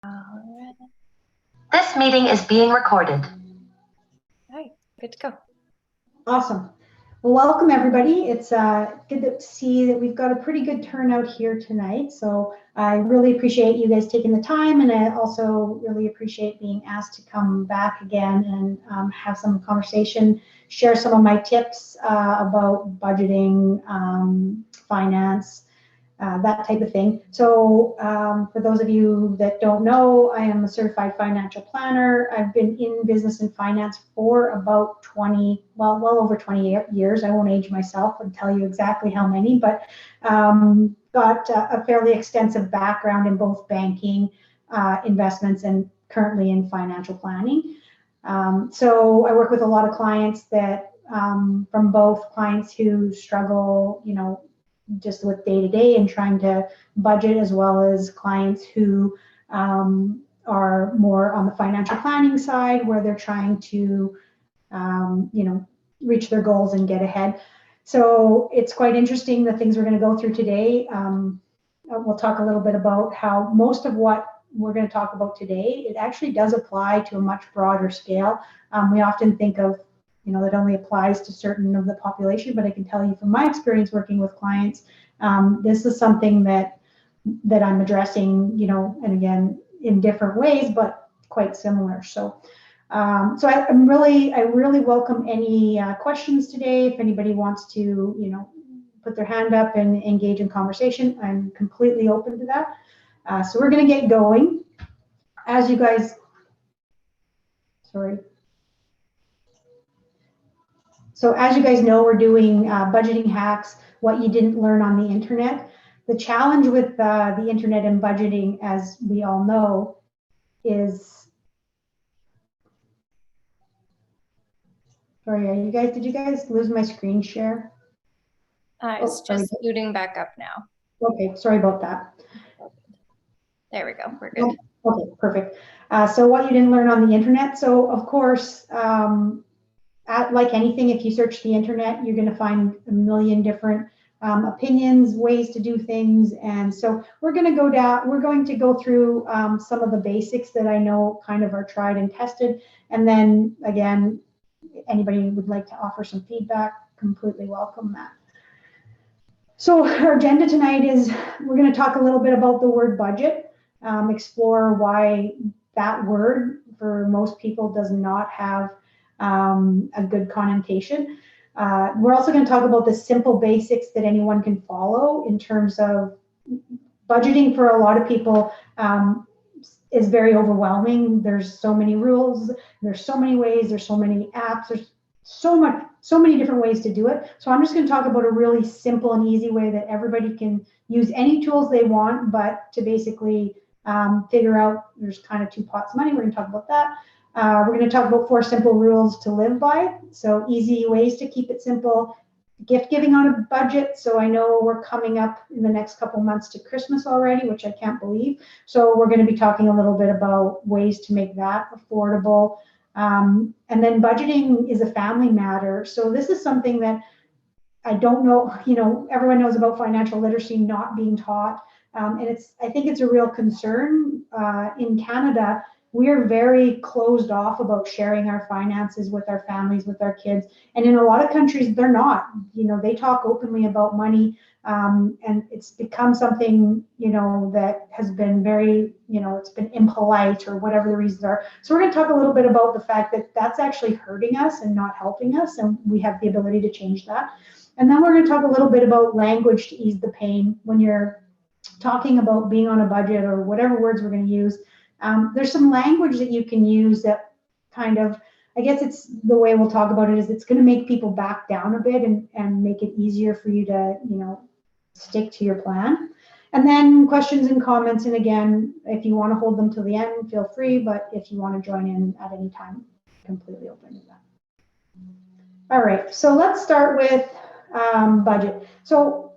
Alright. This meeting is being recorded. All right, good to go. Awesome. Well, welcome everybody. It's good to see that we've got a pretty good turnout here tonight. So I really appreciate you guys taking the time, and I also really appreciate being asked to come back again and have some conversation, share some of my tips about budgeting, finance, that type of thing. So for those of you that don't know, I am a certified financial planner. I've been in business and finance for about well over 20 years. I won't age myself and tell you exactly how many, but got a fairly extensive background in both banking, investments, and currently in financial planning. So I work with a lot of clients that from both clients who struggle, just with day to day and trying to budget, as well as clients who are more on the financial planning side, where they're trying to, reach their goals and get ahead. So it's quite interesting, the things we're going to go through today. We'll talk a little bit about how most of what we're going to talk about today, it actually does apply to a much broader scale. We often think of that only applies to certain of the population, but I can tell you from my experience working with clients, this is something that I'm addressing, and again, in different ways, but quite similar. So I really welcome any questions today. If anybody wants to, put their hand up and engage in conversation, I'm completely open to that. So we're going to get going. As you guys, So as you guys know, we're doing budgeting hacks, what you didn't learn on the internet. The challenge with the internet and budgeting, as we all know, is, sorry, did you guys lose my screen share? It's just booting back up now. Okay, sorry about that. There we go, we're good. Okay, perfect. So what you didn't learn on the internet. So of course, like anything, if you search the internet, you're going to find a million different opinions, ways to do things. And so we're going to go through some of the basics that I know kind of are tried and tested. And then again, anybody who would like to offer some feedback, completely welcome that. So our agenda tonight is we're going to talk a little bit about the word budget, explore why that word for most people does not have a good connotation. We're also going to talk about the simple basics that anyone can follow in terms of budgeting. For a lot of people, is very overwhelming. There's so many rules, there's so many ways, there's so many apps, there's so many different ways to do it. So I'm just going to talk about a really simple and easy way that everybody can use any tools they want, but to basically figure out, there's kind of two pots of money. We're going to talk about that. We're going to talk about 4 simple rules to live by. So easy ways to keep it simple. Gift giving on a budget. So I know we're coming up in the next couple months to Christmas already, which I can't believe. So we're going to be talking a little bit about ways to make that affordable. And then budgeting is a family matter. So this is something that I don't know, everyone knows about financial literacy not being taught. And I think it's a real concern. In Canada, we're very closed off about sharing our finances with our families, with our kids. And in a lot of countries, they're not. They talk openly about money. And it's become something, that has been very, it's been impolite or whatever the reasons are. So we're going to talk a little bit about the fact that that's actually hurting us and not helping us. And we have the ability to change that. And then we're going to talk a little bit about language to ease the pain when you're talking about being on a budget or whatever words we're going to use. There's some language that you can use that kind of, I guess it's the way we'll talk about it, is it's going to make people back down a bit and make it easier for you to, stick to your plan. And then questions and comments. And again, if you want to hold them till the end, feel free. But if you want to join in at any time, completely open to that. All right, so let's start with budget. So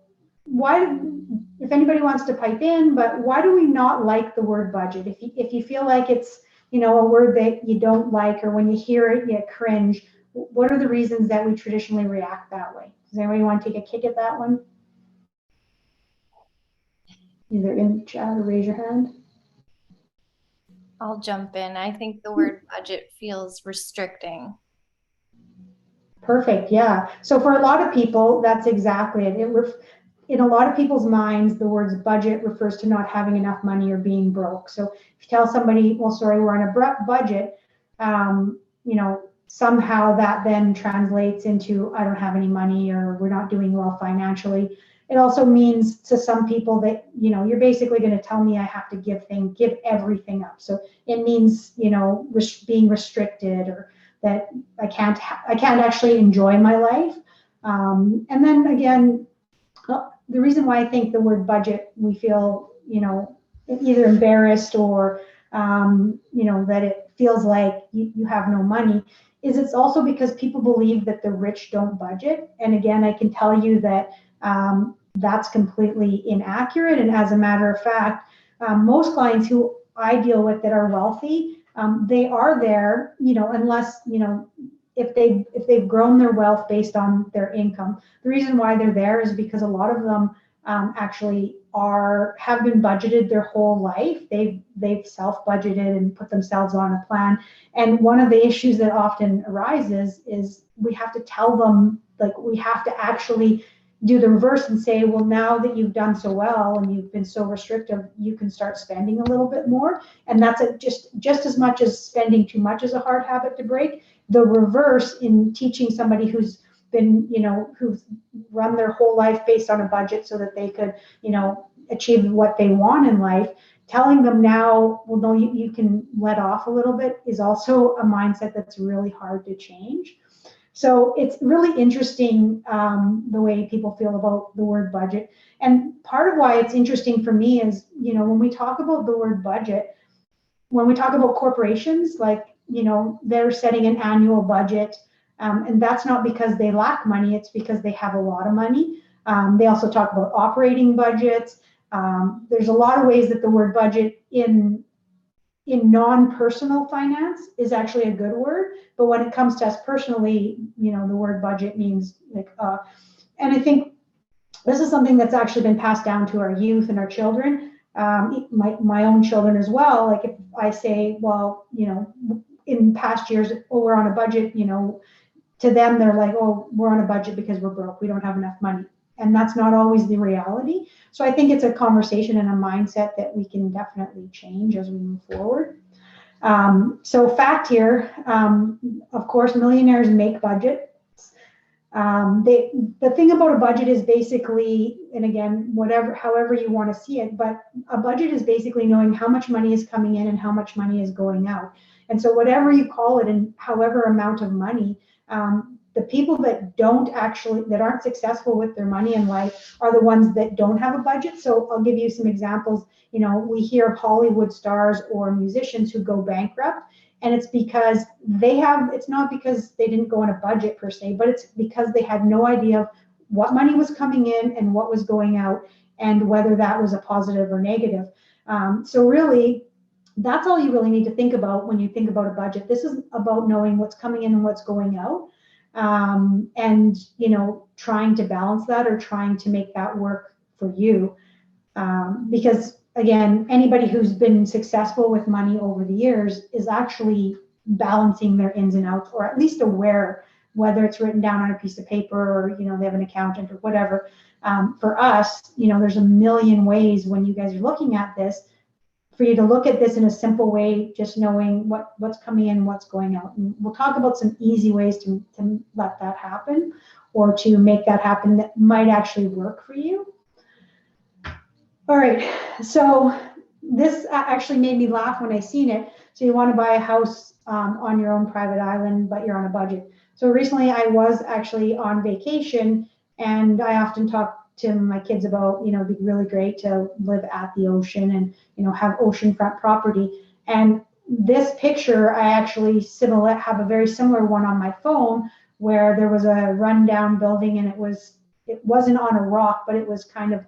if anybody wants to pipe in, but why do we not like the word budget? If you feel like it's, a word that you don't like, or when you hear it, you cringe, what are the reasons that we traditionally react that way? Does anybody want to take a kick at that one? Either in chat or raise your hand. I'll jump in. I think the word budget feels restricting. Perfect. Yeah. So for a lot of people, that's exactly it. In a lot of people's minds, the words budget refers to not having enough money or being broke. So if you tell somebody, well, sorry, we're on a budget, somehow that then translates into, I don't have any money, or we're not doing well financially. It also means to some people that, you're basically going to tell me I have to give everything up. So it means, being restricted, or that I can't actually enjoy my life. And then again, the reason why I think the word budget, we feel, either embarrassed or, that it feels like you have no money, is it's also because people believe that the rich don't budget. And again, I can tell you that that's completely inaccurate. And as a matter of fact, most clients who I deal with that are wealthy, they are there, unless, if they've grown their wealth based on their income. The reason why they're there is because a lot of them actually have been budgeted their whole life. They've self-budgeted and put themselves on a plan. And one of the issues that often arises is we have to tell them, like, we have to actually do the reverse and say, well, now that you've done so well and you've been so restrictive, you can start spending a little bit more. And that's just as much as spending too much is a hard habit to break. The reverse, in teaching somebody who's been, who've run their whole life based on a budget so that they could, achieve what they want in life, telling them now, well, no, you can let off a little bit, is also a mindset that's really hard to change. So it's really interesting, the way people feel about the word budget. And part of why it's interesting for me is, when we talk about the word budget, when we talk about corporations, like, they're setting an annual budget, and that's not because they lack money, it's because they have a lot of money. They also talk about operating budgets. There's a lot of ways that the word budget in non-personal finance is actually a good word, but when it comes to us personally, the word budget means like, and I think this is something that's actually been passed down to our youth and our children, my own children as well. Like, if I say, well, in past years, oh, we're on a budget, to them, they're like, oh, we're on a budget because we're broke, we don't have enough money. And that's not always the reality. So I think it's a conversation and a mindset that we can definitely change as we move forward. So fact here, of course, millionaires make budgets. The thing about a budget is basically, and again, however you want to see it, but a budget is basically knowing how much money is coming in and how much money is going out. And so whatever you call it, and however amount of money, the people that aren't successful with their money in life are the ones that don't have a budget. So I'll give you some examples. We hear of Hollywood stars or musicians who go bankrupt, and it's because it's not because they didn't go on a budget per se, but it's because they had no idea of what money was coming in and what was going out, and whether that was a positive or negative. So really, that's all you really need to think about when you think about a budget. This is about knowing what's coming in and what's going out, and trying to balance that, or trying to make that work for you, because again, anybody who's been successful with money over the years is actually balancing their ins and outs, or at least aware, whether it's written down on a piece of paper, or they have an accountant or whatever. For us, there's a million ways when you guys are looking at this, for you to look at this in a simple way, just knowing what's coming in, what's going out. And we'll talk about some easy ways to let that happen, or to make that happen, that might actually work for you. All right, so this actually made me laugh when I seen it. So you want to buy a house on your own private island, but you're on a budget. So recently I was actually on vacation, and I often talk to my kids about, it'd be really great to live at the ocean and, have oceanfront property. And this picture, I actually have a very similar one on my phone, where there was a rundown building, and it wasn't on a rock, but it was kind of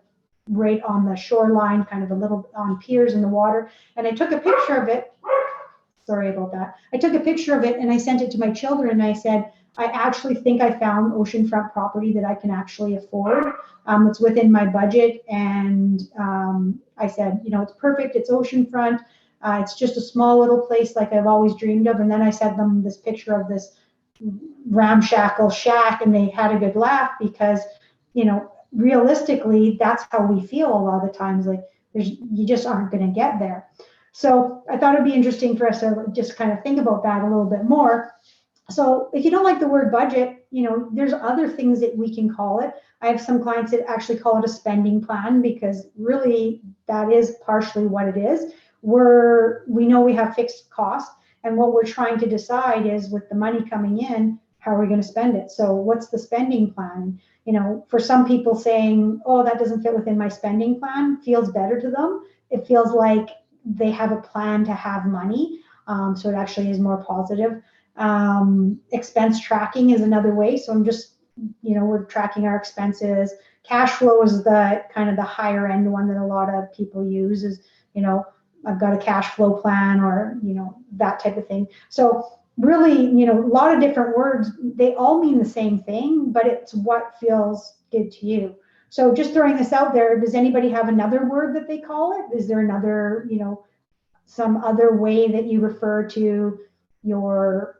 right on the shoreline, kind of a little on piers in the water. And I took a picture of it. Sorry about that. I took a picture of it and I sent it to my children, and I said, I actually think I found oceanfront property that I can actually afford. It's within my budget. And I said, it's perfect. It's oceanfront. It's just a small little place like I've always dreamed of. And then I sent them this picture of this ramshackle shack, and they had a good laugh because, realistically, that's how we feel a lot of the times. Like you just aren't going to get there. So I thought it'd be interesting for us to just kind of think about that a little bit more. So if you don't like the word budget, there's other things that we can call it. I have some clients that actually call it a spending plan, because really that is partially what it is. We know we have fixed costs, and what we're trying to decide is, with the money coming in, how are we going to spend it? So what's the spending plan? For some people, saying, oh, that doesn't fit within my spending plan, feels better to them. It feels like they have a plan to have money. So it actually is more positive. Expense tracking is another way. So I'm just, we're tracking our expenses. Cash flow is the kind of the higher end one that a lot of people use, is, I've got a cash flow plan, or, that type of thing. So really, a lot of different words, they all mean the same thing, but it's what feels good to you. So just throwing this out there, does anybody have another word that they call it? Is there another, some other way that you refer to your,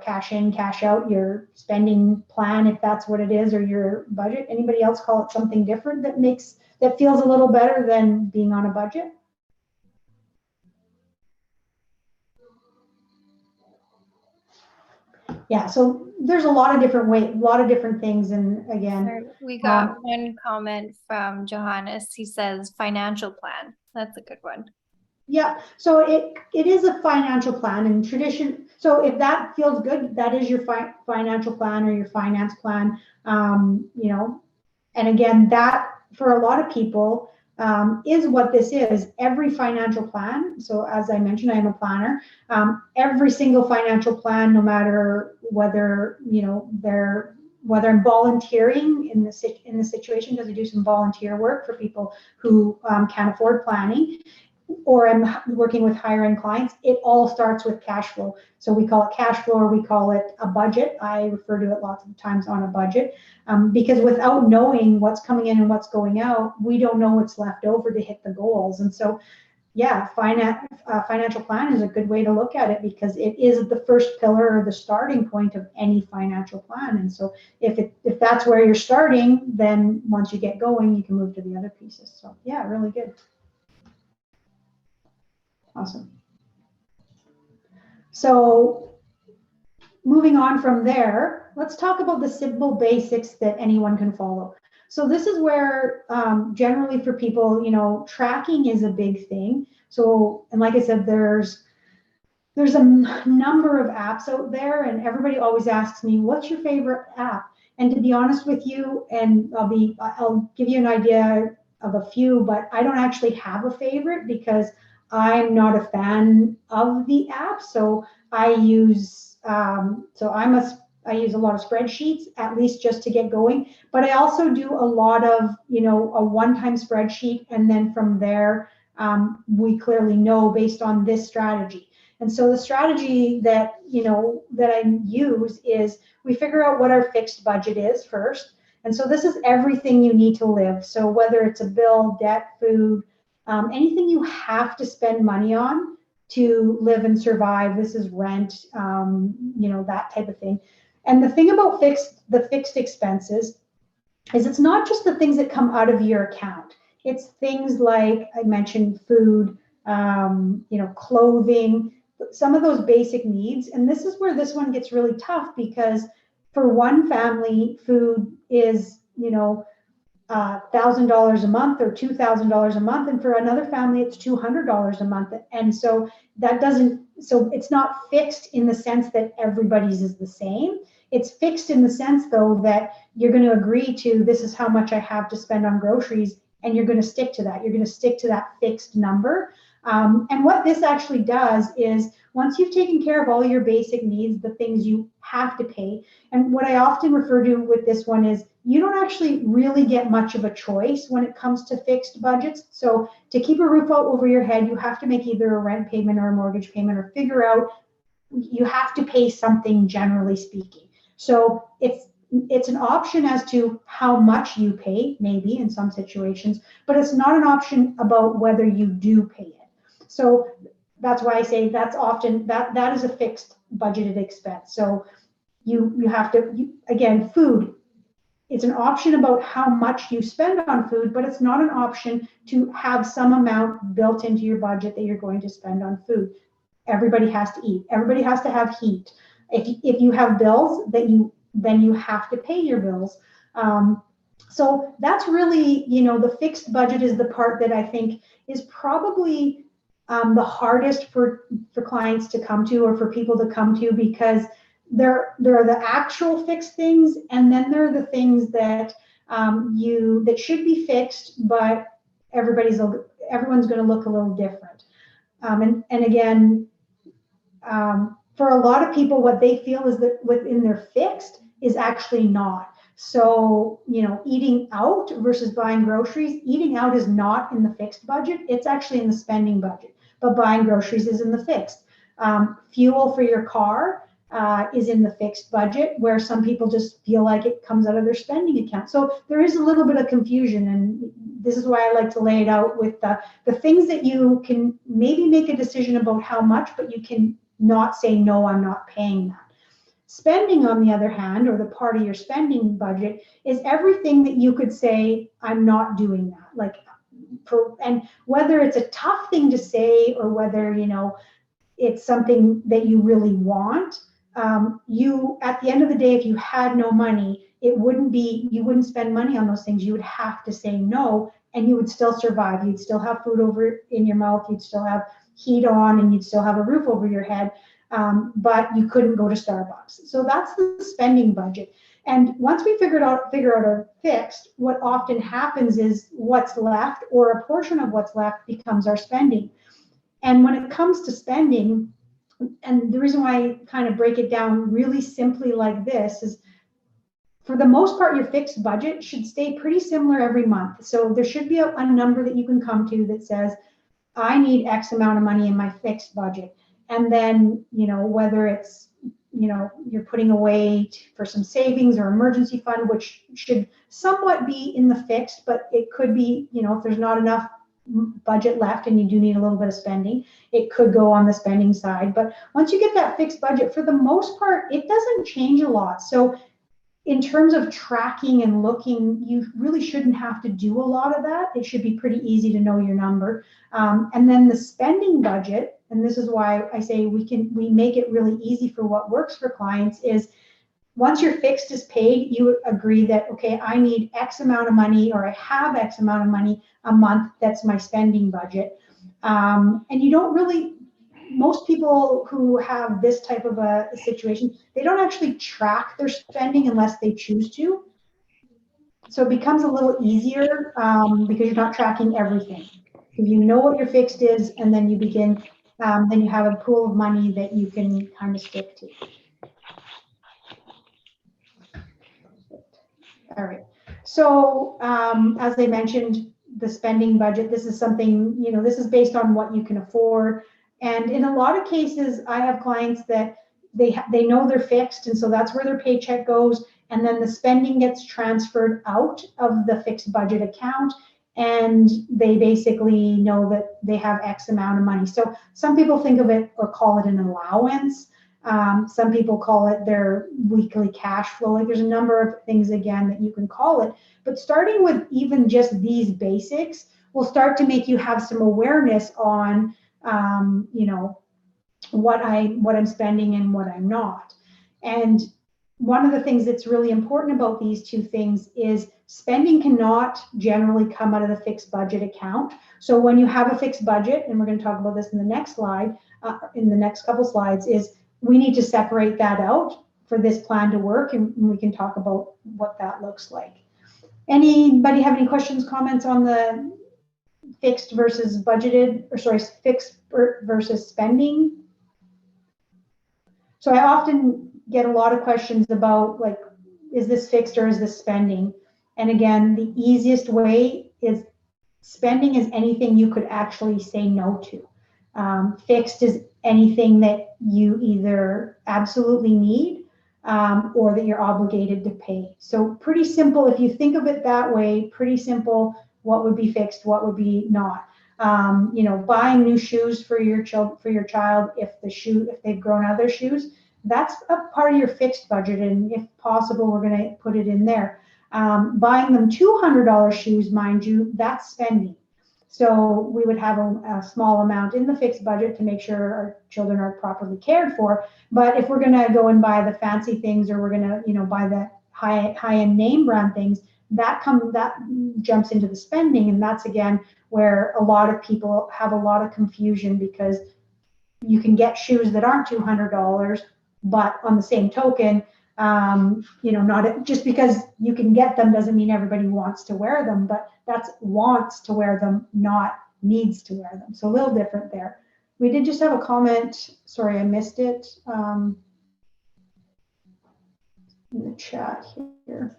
cash in, cash out, your spending plan, if that's what it is, or your budget? Anybody else call it something different that feels a little better than being on a budget? Yeah, so there's a lot of different ways, a lot of different things. And again, we got one comment from Johannes. He says financial plan. That's a good one. Yeah, so it is a financial plan, and tradition. So if that feels good, that is your financial plan or your finance plan. And again, that for a lot of people is what this is. Every financial plan. So as I mentioned, I am a planner. Every single financial plan, no matter whether whether I'm volunteering in the situation, because I do some volunteer work for people who can't afford planning, or I'm working with higher end clients, it all starts with cash flow. So we call it cash flow, or we call it a budget. I refer to it lots of times on a budget, because without knowing what's coming in and what's going out, we don't know what's left over to hit the goals. And so, yeah, financial plan is a good way to look at it, because it is the first pillar or the starting point of any financial plan. And so if that's where you're starting, then once you get going, you can move to the other pieces. So yeah, really good. Awesome. So moving on from there, let's talk about the simple basics that anyone can follow. So this is where generally for people, tracking is a big thing. So, and like I said, there's a number of apps out there, and everybody always asks me, what's your favorite app? And to be honest with you, and I'll give you an idea of a few, but I don't actually have a favorite, because I'm not a fan of the app. So I use I use a lot of spreadsheets, at least just to get going. But I also do a lot of, a one-time spreadsheet, and then from there, we clearly know based on this strategy. And so the strategy that I use is, we figure out what our fixed budget is first. And so this is everything you need to live. So whether it's a bill, debt, food, anything you have to spend money on to live and survive. This is rent, that type of thing. And the thing about the fixed expenses is, it's not just the things that come out of your account. It's things like I mentioned, food, clothing, some of those basic needs. And this is where this one gets really tough, because for one family, food is, $1,000 a month or $2,000 a month, and for another family it's $200 a month. And so it's not fixed in the sense that everybody's is the same. It's fixed in the sense, though, that you're going to agree to, this is how much I have to spend on groceries, and you're going to stick to that. You're going to stick to that fixed number. And what this actually does is, once you've taken care of all your basic needs, the things you have to pay, and what I often refer to with this one is, you don't actually really get much of a choice when it comes to fixed budgets. So to keep a roof over your head, you have to make either a rent payment or a mortgage payment, or figure out, you have to pay something, generally speaking. So it's an option as to how much you pay, maybe in some situations, but it's not an option about whether you do pay it. So that's why I say that's often, that is a fixed budgeted expense. So you have to, again, food, it's an option about how much you spend on food, but it's not an option to have some amount built into your budget that you're going to spend on food. Everybody has to eat. Everybody has to have heat. If you have bills, then you have to pay your bills. So that's really, the fixed budget is the part that I think is probably the hardest for clients to come to, or for people to come to, because there are the actual fixed things, and then there are the things that that should be fixed, but everyone's going to look a little different. And again, for a lot of people, what they feel is that within their fixed is actually not. So, eating out versus buying groceries, eating out is not in the fixed budget. It's actually in the spending budget, but buying groceries is in the fixed. Fuel for your car is in the fixed budget, where some people just feel like it comes out of their spending account. So there is a little bit of confusion, and this is why I like to lay it out with the things that you can maybe make a decision about how much, but you can not say, no, I'm not paying that. Spending, on the other hand, or the part of your spending budget, is everything that you could say, I'm not doing that. Like, and whether it's a tough thing to say, or whether, it's something that you really want, you, at the end of the day, if you had no money, you wouldn't spend money on those things. You would have to say no, and you would still survive. You'd still have food over in your mouth. You'd still have heat on, and you'd still have a roof over your head. But you couldn't go to Starbucks. So that's the spending budget. And once we figure out our fixed, what often happens is what's left, or a portion of what's left, becomes our spending. And when it comes to spending, and the reason why I kind of break it down really simply like this is, for the most part, your fixed budget should stay pretty similar every month. So there should be a number that you can come to that says, I need X amount of money in my fixed budget. And then, whether it's, you're putting away for some savings or emergency fund, which should somewhat be in the fixed, but it could be, if there's not enough budget left and you do need a little bit of spending, it could go on the spending side. But once you get that fixed budget, for the most part, it doesn't change a lot. So in terms of tracking and looking, you really shouldn't have to do a lot of that. It should be pretty easy to know your number. And then the spending budget, and this is why I say we make it really easy for what works for clients, is once your fixed is paid, you agree that, okay, I need X amount of money, or I have X amount of money a month. That's my spending budget. And you don't really, most people who have this type of a situation, they don't actually track their spending unless they choose to. So it becomes a little easier because you're not tracking everything. If you know what your fixed is, and then you begin, then you have a pool of money that you can kind of stick to. All right. So as I mentioned, the spending budget, this is something, this is based on what you can afford. And in a lot of cases, I have clients that they know they're fixed, and so that's where their paycheck goes. And then the spending gets transferred out of the fixed budget account, and they basically know that they have X amount of money. So some people think of it or call it an allowance. Some people call it their weekly cash flow. Like, there's a number of things, again, that you can call it. But starting with even just these basics will start to make you have some awareness on, what I'm spending and what I'm not. And one of the things that's really important about these two things is spending cannot generally come out of the fixed budget account. So when you have a fixed budget, and we're going to talk about this in the next slide, in the next couple slides, is we need to separate that out for this plan to work, and we can talk about what that looks like. Anybody have any questions, comments on the fixed versus budgeted, or sorry, fixed versus spending? So I often get a lot of questions about, like, is this fixed or is this spending? And again, the easiest way is spending is anything you could actually say no to. Fixed is anything that you either absolutely need or that you're obligated to pay. So pretty simple. If you think of it that way, pretty simple. What would be fixed? What would be not? You know, buying new shoes for your child if they've grown out of their shoes, that's a part of your fixed budget, and if possible, we're going to put it in there. Buying them $200 shoes, mind you, that's spending. So we would have a small amount in the fixed budget to make sure our children are properly cared for. But if we're going to go and buy the fancy things, or we're going to, you know, buy the high-end name brand things, that jumps into the spending, and that's again where a lot of people have a lot of confusion, because you can get shoes that aren't $200, but on the same token, you know, not just because you can get them doesn't mean everybody wants to wear them, but that's wants to wear them, not needs to wear them. So a little different there. We did just have a comment. Sorry, I missed it in the chat here.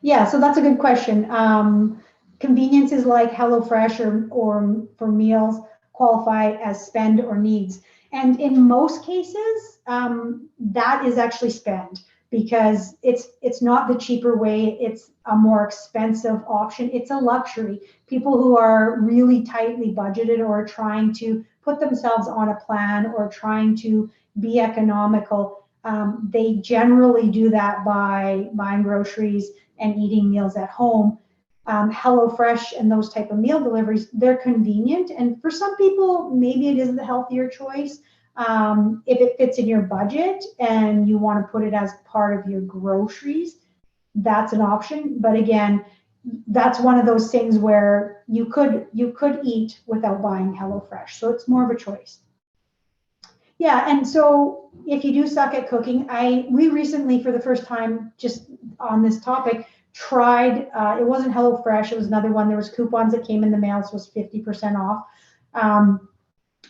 Yeah, so that's a good question. Conveniences like HelloFresh or for meals qualify as spend or needs. And in most cases, that is actually spend, because it's not the cheaper way, it's a more expensive option. It's a luxury. People who are really tightly budgeted or trying to put themselves on a plan or trying to be economical, they generally do that by buying groceries and eating meals at home. HelloFresh and those type of meal deliveries, they're convenient. And for some people, maybe it is the healthier choice. If it fits in your budget and you want to put it as part of your groceries, that's an option. But again, that's one of those things where you could eat without buying HelloFresh. So it's more of a choice. Yeah, and so if you do suck at cooking, we recently, for the first time, just on this topic, tried, it wasn't HelloFresh, it was another one. There was coupons that came in the mail, so it was 50% off.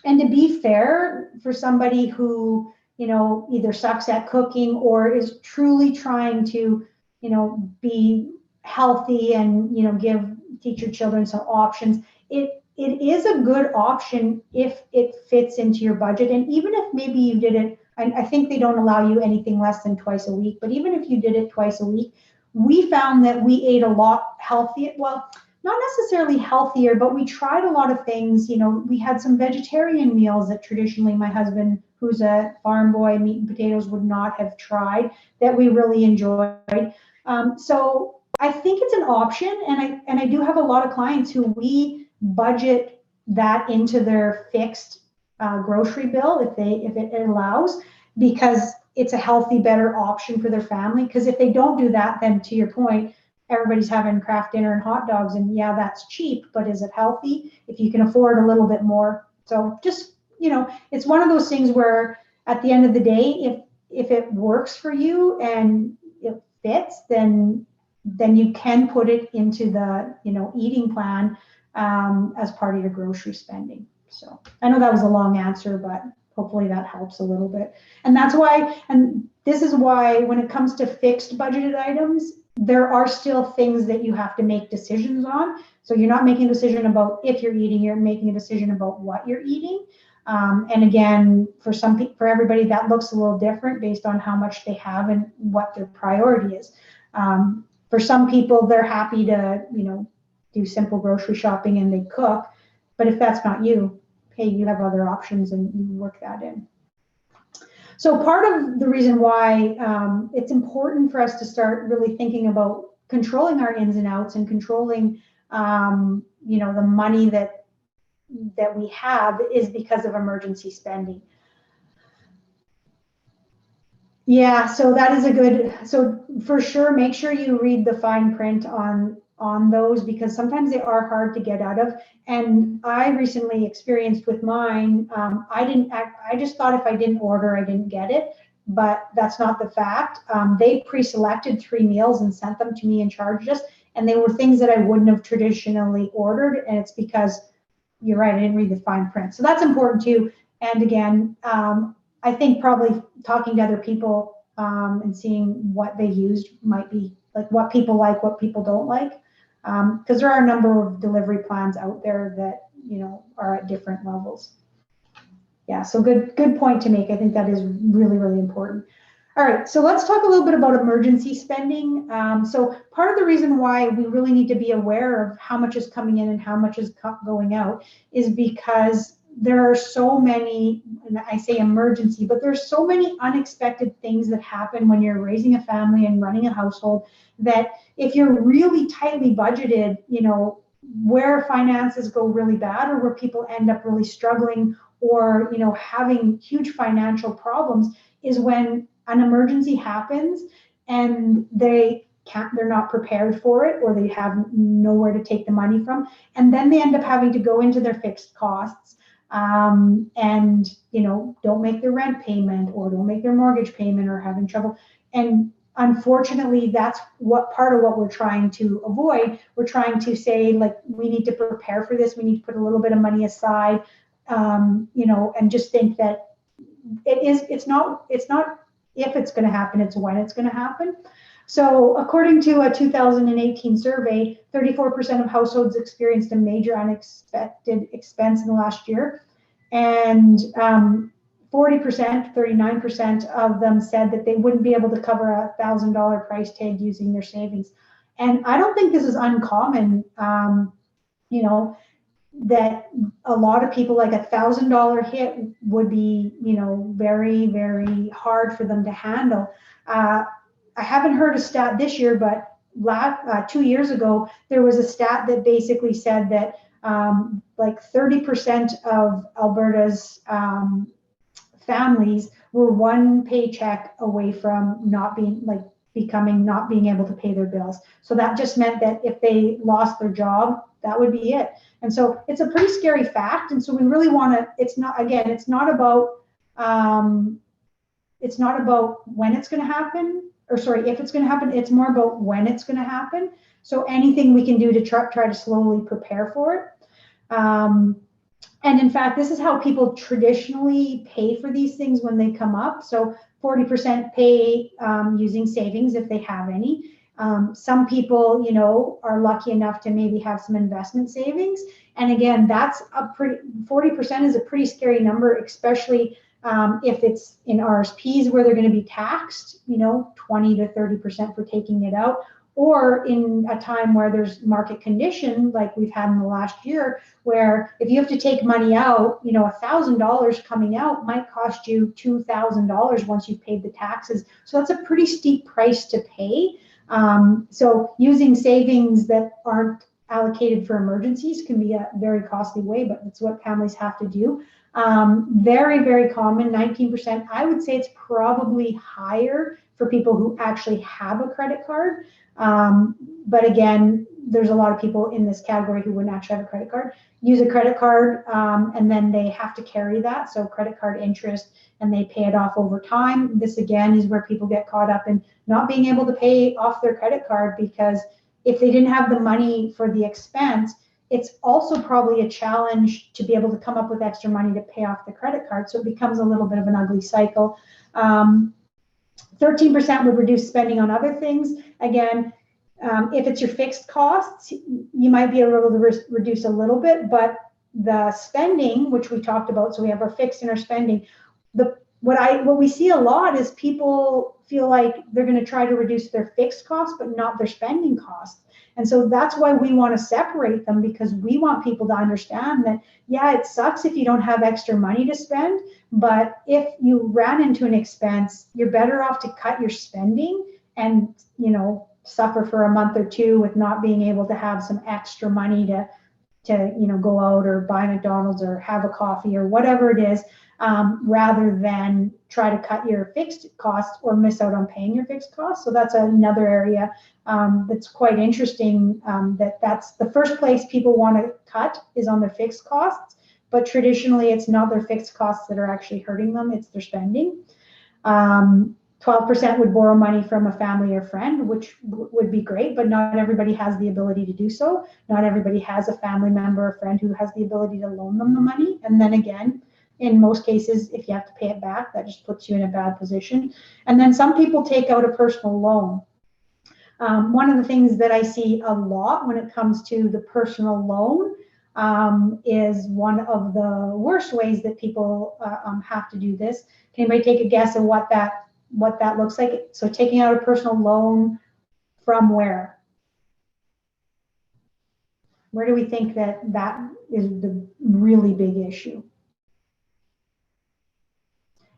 And to be fair, for somebody who, you know, either sucks at cooking or is truly trying to, you know, be healthy and, you know, teach your children some options, it is a good option if it fits into your budget. And even if maybe you did it, I think they don't allow you anything less than twice a week, but even if you did it twice a week, we found that we ate a lot healthier. Well, not necessarily healthier, but we tried a lot of things. You know, we had some vegetarian meals that traditionally my husband, who's a farm boy, meat and potatoes, would not have tried, that we really enjoyed. So I think it's an option, and I do have a lot of clients who we budget that into their fixed grocery bill if it allows, because it's a healthy, better option for their family. Because if they don't do that, then to your point, everybody's having Kraft dinner and hot dogs, and yeah, that's cheap, but is it healthy if you can afford a little bit more? So just, you know, it's one of those things where at the end of the day, if it works for you and it fits, then you can put it into the, you know, eating plan as part of your grocery spending. So I know that was a long answer, but hopefully that helps a little bit. And that's why, and this is why when it comes to fixed budgeted items, there are still things that you have to make decisions on. So you're not making a decision about if you're eating, you're making a decision about what you're eating. And again, for everybody, that looks a little different based on how much they have and what their priority is. For some people, they're happy to, you know, do simple grocery shopping and they cook. But if that's not you, hey, you have other options and you work that in. So part of the reason why it's important for us to start really thinking about controlling our ins and outs and controlling, you know, the money that we have is because of emergency spending. Yeah, so that is a good, so for sure, make sure you read the fine print on those, because sometimes they are hard to get out of. And I recently experienced with mine, I just thought if I didn't order, I didn't get it, but that's not the fact. They pre-selected 3 meals and sent them to me and charged us, and they were things that I wouldn't have traditionally ordered, and it's because, you're right, I didn't read the fine print. So that's important too. And again, I think probably talking to other people and seeing what they used might be like what people like, what people don't like. Because there are a number of delivery plans out there that, you know, are at different levels. Yeah, so good point to make. I think that is really, really important. All right, so let's talk a little bit about emergency spending. So part of the reason why we really need to be aware of how much is coming in and how much is going out is because there are so many, and I say emergency, but there's so many unexpected things that happen when you're raising a family and running a household that if you're really tightly budgeted, where finances go really bad or where people end up really struggling or, having huge financial problems is when an emergency happens and they're not prepared for it or they have nowhere to take the money from, and then they end up having to go into their fixed costs, and don't make their rent payment or don't make their mortgage payment or having trouble. And unfortunately, that's what part of what we're trying to avoid. We're trying to say, like, we need to prepare for this, we need to put a little bit of money aside, and just think that it's not if it's going to happen, it's when it's going to happen. So according to a 2018 survey, 34% of households experienced a major unexpected expense in the last year. And 40%, 39% of them said that they wouldn't be able to cover $1,000 price tag using their savings. And I don't think this is uncommon, that a lot of people, like $1,000 hit would be, very, very hard for them to handle. I haven't heard a stat this year, but 2 years ago, there was a stat that basically said that like 30% of Alberta's families were one paycheck away from not being able to pay their bills. So that just meant that if they lost their job, that would be it. And so it's a pretty scary fact. And so we really want to, it's not about when it's going to happen, or sorry, if it's going to happen, it's more about when it's going to happen. So anything we can do to try to slowly prepare for it. And in fact, this is how people traditionally pay for these things when they come up. So 40% pay using savings if they have any. Some people, are lucky enough to maybe have some investment savings. And again, 40% is a pretty scary number, especially if it's in RSPs where they're going to be taxed, 20 to 30% for taking it out, or in a time where there's market condition like we've had in the last year, where if you have to take money out, $1,000 coming out might cost you $2,000 once you've paid the taxes. So that's a pretty steep price to pay. So using savings that aren't allocated for emergencies can be a very costly way, but it's what families have to do. Very, very common, 19%. I would say it's probably higher for people who actually have a credit card. But again, there's a lot of people in this category who wouldn't actually have a credit card. Use a credit card, and then they have to carry that. So credit card interest, and they pay it off over time. This again is where people get caught up in not being able to pay off their credit card, because if they didn't have the money for the expense, it's also probably a challenge to be able to come up with extra money to pay off the credit card. So it becomes a little bit of an ugly cycle. 13% would reduce spending on other things. Again, if it's your fixed costs, you might be able to reduce a little bit, but the spending, which we talked about, so we have our fixed and our spending. What we see a lot is people feel like they're going to try to reduce their fixed costs, but not their spending costs. And so that's why we want to separate them, because we want people to understand that, yeah, it sucks if you don't have extra money to spend, but if you ran into an expense, you're better off to cut your spending and, suffer for a month or two with not being able to have some extra money to go out or buy McDonald's or have a coffee or whatever it is, rather than try to cut your fixed costs or miss out on paying your fixed costs. So that's another area that's quite interesting, that's the first place people want to cut is on their fixed costs, but traditionally it's not their fixed costs that are actually hurting them, it's their spending. 12% would borrow money from a family or friend, which would be great, but not everybody has the ability to do so. Not everybody has a family member or friend who has the ability to loan them the money. And then again, in most cases, if you have to pay it back, that just puts you in a bad position. And then some people take out a personal loan. One of the things that I see a lot when it comes to the personal loan is one of the worst ways that people have to do this. Can anybody take a guess of what that what that looks like. So taking out a personal loan from where? Where do we think that is the really big issue?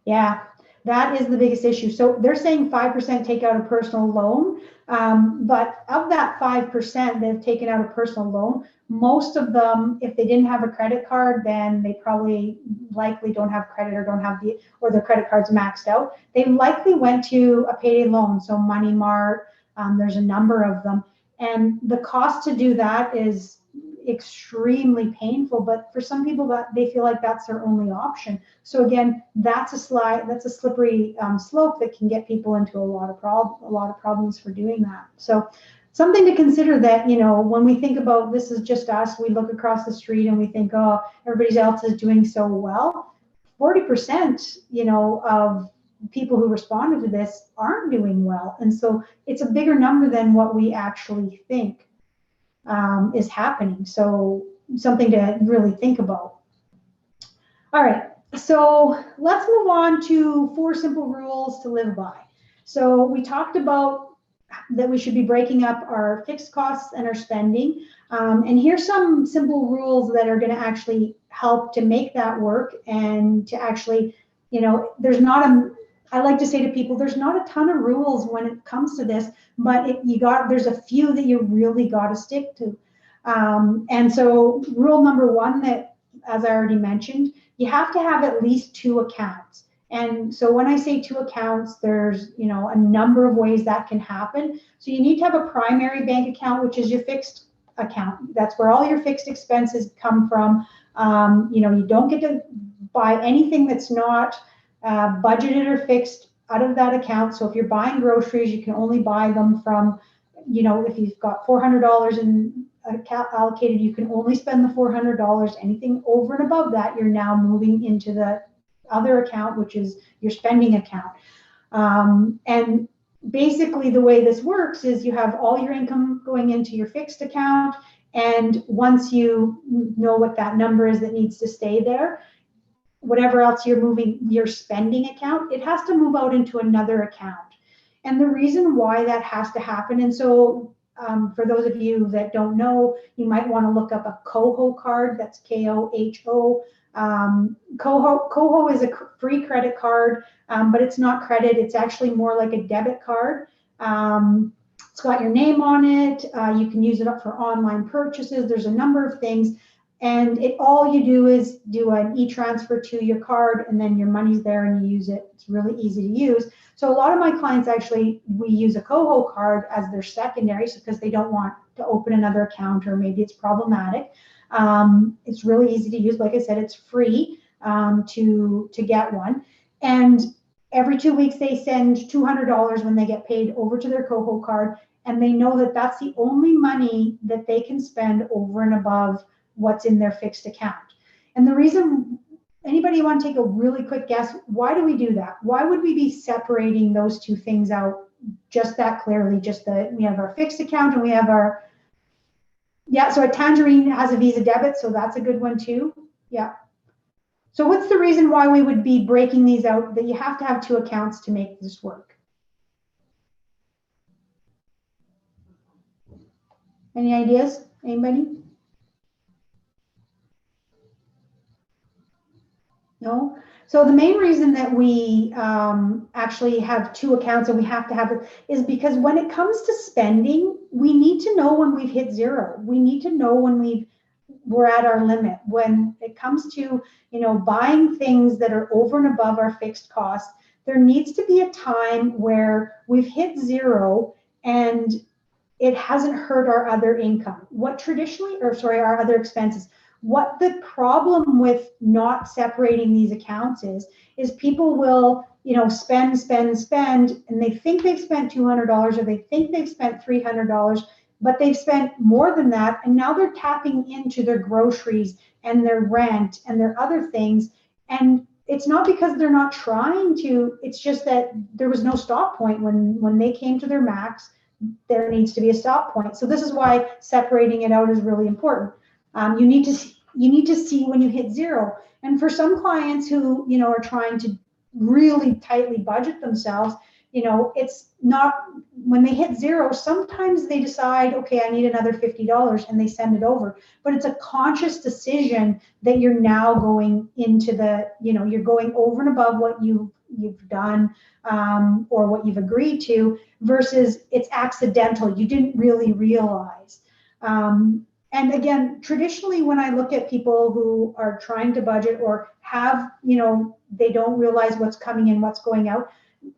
Yeah, that is the biggest issue. So they're saying 5% take out a personal loan, but of that 5% that have taken out a personal loan, most of them, if they didn't have a credit card, then they probably likely don't have credit or don't have or their credit card's maxed out. They likely went to a payday loan, so Money Mart. There's a number of them, and the cost to do that is extremely painful, but for some people that they feel like that's their only option. So again, that's a slippery slope that can get people into a lot of problems for doing that. So something to consider, that, you know, when we think about this is just us, we look across the street and we think, oh, everybody else is doing so well. 40%, you know, of people who responded to this aren't doing well, and so it's a bigger number than what we actually think is happening. So something to really think about. All right, so let's move on to 4 simple rules to live by. So we talked about that we should be breaking up our fixed costs and our spending. And here's some simple rules that are going to actually help to make that work, and to actually, you know, I like to say to people, there's not a ton of rules when it comes to this, but there's a few that you really got to stick to. And so rule number 1, that, as I already mentioned, you have to have at least 2 accounts. And so when I say 2 accounts, there's, you know, a number of ways that can happen. So you need to have a primary bank account, which is your fixed account. That's where all your fixed expenses come from. You know, you don't get to buy anything that's not budgeted or fixed out of that account. So if you're buying groceries, you can only buy them from, you know, if you've got $400 in account allocated, you can only spend the $400. Anything over and above that, you're now moving into the other account, which is your spending account. And basically the way this works is you have all your income going into your fixed account, and once you know what that number is that needs to stay there, whatever else you're moving, your spending account, it has to move out into another account. And the reason why that has to happen, and so for those of you that don't know, you might want to look up a KOHO card. That's KOHO. KOHO is a free credit card, but it's not credit. It's actually more like a debit card. It's got your name on it. You can use it up for online purchases. There's a number of things. And all you do is do an e-transfer to your card, and then your money's there and you use it. It's really easy to use. So a lot of my clients actually, we use a KOHO card as their secondary, because they don't want to open another account, or maybe it's problematic. It's really easy to use. Like I said, it's free to get one. And every 2 weeks they send $200 when they get paid over to their KOHO card, and they know that that's the only money that they can spend over and above what's in their fixed account. And the reason, anybody want to take a really quick guess, why do we do that? Why would we be separating those 2 things out just that clearly? Just that we have our fixed account and we have our, yeah, so a Tangerine has a Visa debit, so that's a good one too. Yeah. So what's the reason why we would be breaking these out, that you have to have 2 accounts to make this work? Any ideas? Anybody? No. So the main reason that we actually have 2 accounts, and we have to have it, is because when it comes to spending, we need to know when we've hit 0. We need to know when we're at our limit. When it comes to, you know, buying things that are over and above our fixed costs, there needs to be a time where we've hit 0 and it hasn't hurt our other income. Our other expenses. What the problem with not separating these accounts is people will, you know, spend, and they think they've spent $200, or they think they've spent $300, but they've spent more than that, and now they're tapping into their groceries and their rent and their other things. And it's not because they're not trying to, it's just that there was no stop point when they came to their max. There needs to be a stop point. So this is why separating it out is really important. You need to see when you hit 0. And for some clients who, you know, are trying to really tightly budget themselves, it's not, when they hit zero, sometimes they decide, okay, I need another $50 and they send it over. But it's a conscious decision that you're now going into the, you're going over and above what you've done, or what you've agreed to, versus it's accidental. You didn't really realize. And again, traditionally, when I look at people who are trying to budget or have, they don't realize what's coming in, what's going out,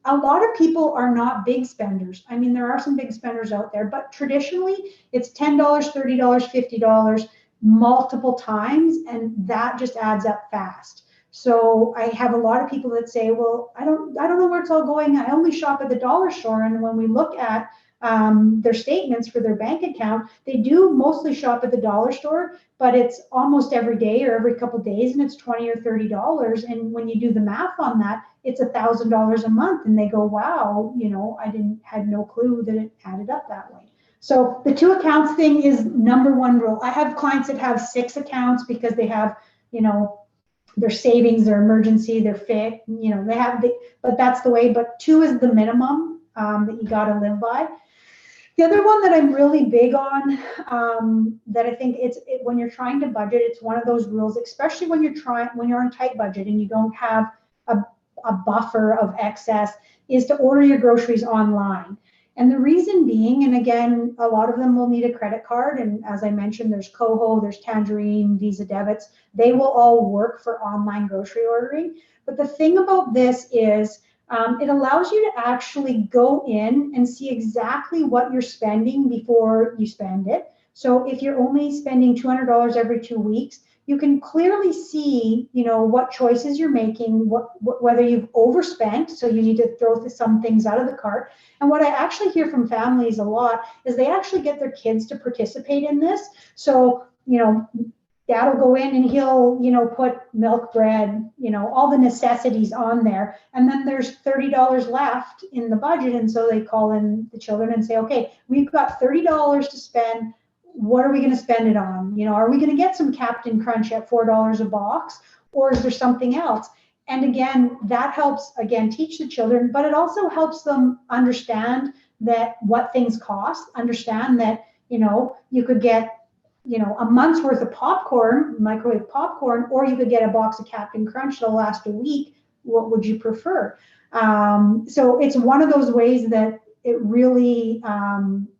a lot of people are not big spenders. I mean, there are some big spenders out there, but traditionally it's $10, $30, $50 multiple times, and that just adds up fast. So I have a lot of people that say, well, I don't know where it's all going. I only shop at the dollar store. And when we look at their statements for their bank account, they do mostly shop at the dollar store, but it's almost every day or every couple of days, and it's $20 or $30. And when you do the math on that, it's $1,000 a month. And they go, wow, had no clue that it added up that way. So the 2 accounts thing is number one rule. I have clients that have 6 accounts because they have, their savings, their emergency, their FIC, but that's the way. But 2 is the minimum that you got to live by. The other one that I'm really big on, that I think when you're trying to budget, it's one of those rules, especially when you're on tight budget and you don't have a buffer of excess, is to order your groceries online. And the reason being, and again, a lot of them will need a credit card. And as I mentioned, there's Koho, there's Tangerine, Visa debits. They will all work for online grocery ordering. But the thing about this is, it allows you to actually go in and see exactly what you're spending before you spend it. So if you're only spending $200 every 2 weeks, you can clearly see, what choices you're making, whether you've overspent, so you need to throw some things out of the cart. And what I actually hear from families a lot is they actually get their kids to participate in this. So, dad will go in and he'll, put milk, bread, all the necessities on there. And then there's $30 left in the budget. And so they call in the children and say, okay, we've got $30 to spend. What are we going to spend it on? Are we going to get some Captain Crunch at $4 a box, or is there something else? And again, that helps, teach the children, but it also helps them understand that what things cost, understand that, you could get, a month's worth of popcorn, microwave popcorn, or you could get a box of Captain Crunch that'll last a week. What would you prefer? So it's one of those ways that it really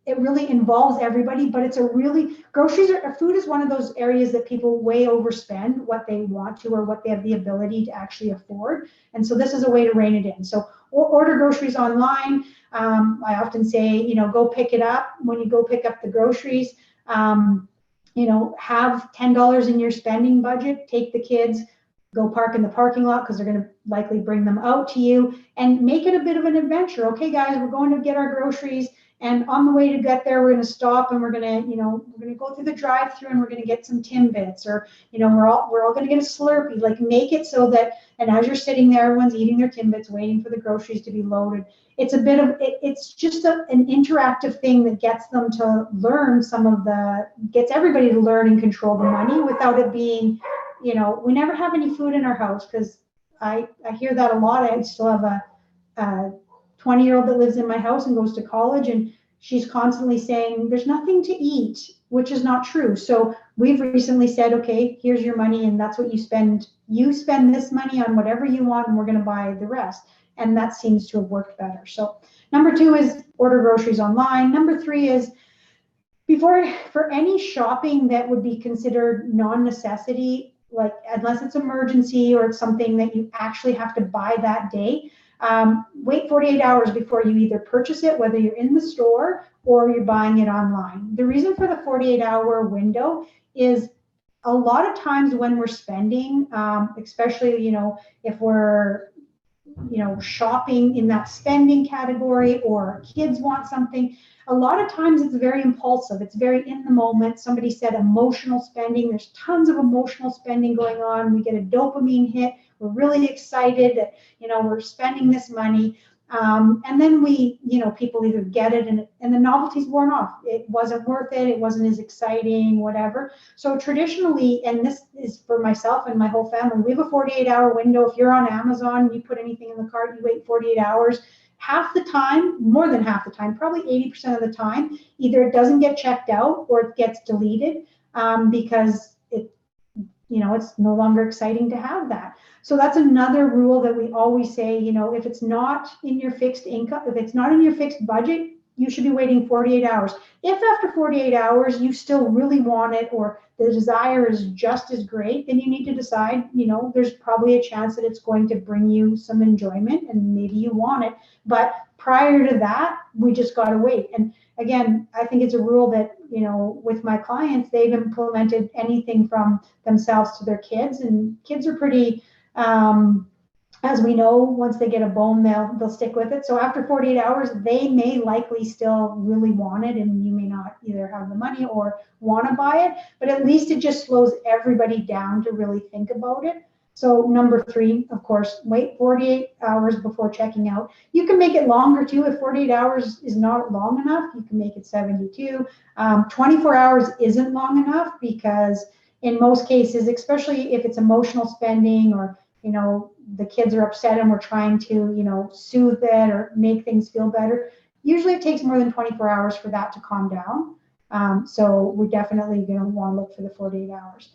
involves everybody, but food is one of those areas that people way overspend what they want to or what they have the ability to actually afford. And so this is a way to rein it in. So order groceries online. I often say, go pick it up. When you go pick up the groceries, have $10 in your spending budget, take the kids, go park in the parking lot because they're going to likely bring them out to you, and make it a bit of an adventure. Okay, guys, we're going to get our groceries, and on the way to get there, we're going to stop and we're going to go through the drive-through and we're going to get some Timbits, or we're all going to get a Slurpee. Like, make it so that, and as you're sitting there, everyone's eating their Timbits, waiting for the groceries to be loaded. It's a bit of it's just an interactive thing that gets them to learn gets everybody to learn and control the money without it being, we never have any food in our house, because I hear that a lot. I still have a 20-year-old that lives in my house and goes to college, and she's constantly saying there's nothing to eat, which is not true. So we've recently said, okay, here's your money, and that's what you spend. You spend this money on whatever you want, and we're going to buy the rest. And that seems to have worked better. So number 2 is order groceries online. Number 3 is, for any shopping that would be considered non-necessity, like unless it's emergency or it's something that you actually have to buy that day, wait 48 hours before you either purchase it, whether you're in the store or you're buying it online. The reason for the 48-hour window is a lot of times when we're spending, especially, if we're, shopping in that spending category, or kids want something, a lot of times it's very impulsive. It's very in the moment. Somebody said emotional spending. There's tons of emotional spending going on. We get a dopamine hit. We're really excited that, we're spending this money. And then people either get it and the novelty's worn off. It wasn't worth it. It wasn't as exciting, whatever. So traditionally, and this is for myself and my whole family, we have a 48-hour window. If you're on Amazon, you put anything in the cart, you wait 48 hours. Half the time, more than half the time, probably 80% of the time, either it doesn't get checked out or it gets deleted because it's no longer exciting to have that. So that's another rule that we always say, if it's not in your fixed income, if it's not in your fixed budget, you should be waiting 48 hours. If after 48 hours you still really want it or the desire is just as great, then you need to decide, there's probably a chance that it's going to bring you some enjoyment and maybe you want it. But prior to that, we just got to wait. And again, I think it's a rule that, with my clients, they've implemented anything from themselves to their kids, and kids are pretty, as we know, once they get a bone, they'll stick with it. So after 48 hours, they may likely still really want it, and you may not either have the money or want to buy it, but at least it just slows everybody down to really think about it. So number 3, of course, wait 48 hours before checking out. You can make it longer too. If 48 hours is not long enough, you can make it 72. 24 hours isn't long enough because in most cases, especially if it's emotional spending or, the kids are upset and we're trying to, soothe it or make things feel better, usually it takes more than 24 hours for that to calm down. So we're definitely going to want to look for the 48 hours.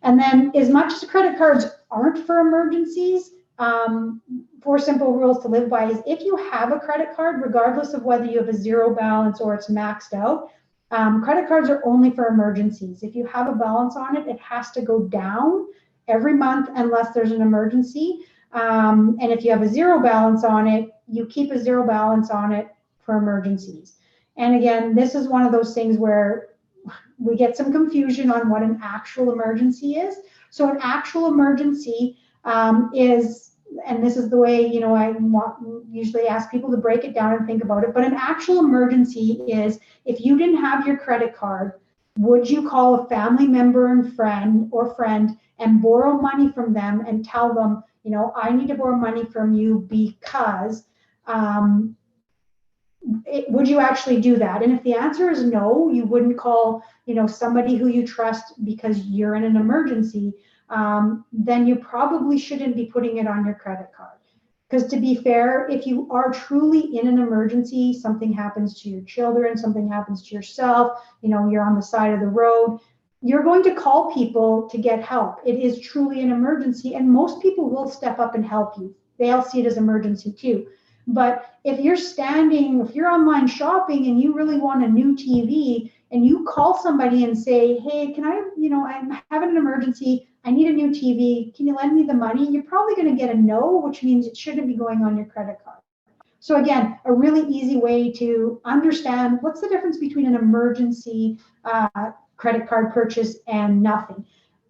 And then as much as credit cards aren't for emergencies, 4 simple rules to live by is if you have a credit card, regardless of whether you have a zero balance or it's maxed out, credit cards are only for emergencies. If you have a balance on it, it has to go down every month unless there's an emergency. And if you have a zero balance on it, you keep a zero balance on it for emergencies. And again, this is one of those things where we get some confusion on what an actual emergency is. So an actual emergency is, and this is the way, I usually ask people to break it down and think about it, but an actual emergency is if you didn't have your credit card, would you call a family member and friend and borrow money from them and tell them, I need to borrow money from you because would you actually do that? And if the answer is no, you wouldn't call, somebody who you trust because you're in an emergency, then you probably shouldn't be putting it on your credit card. Because to be fair, if you are truly in an emergency, something happens to your children, something happens to yourself, you're on the side of the road, you're going to call people to get help. It is truly an emergency, and most people will step up and help you. They'll see it as emergency too. But if you're online shopping and you really want a new TV and you call somebody and say, hey, can I, I'm having an emergency, I need a new TV, can you lend me the money? You're probably going to get a no, which means it shouldn't be going on your credit card. So again, a really easy way to understand what's the difference between an emergency credit card purchase and nothing.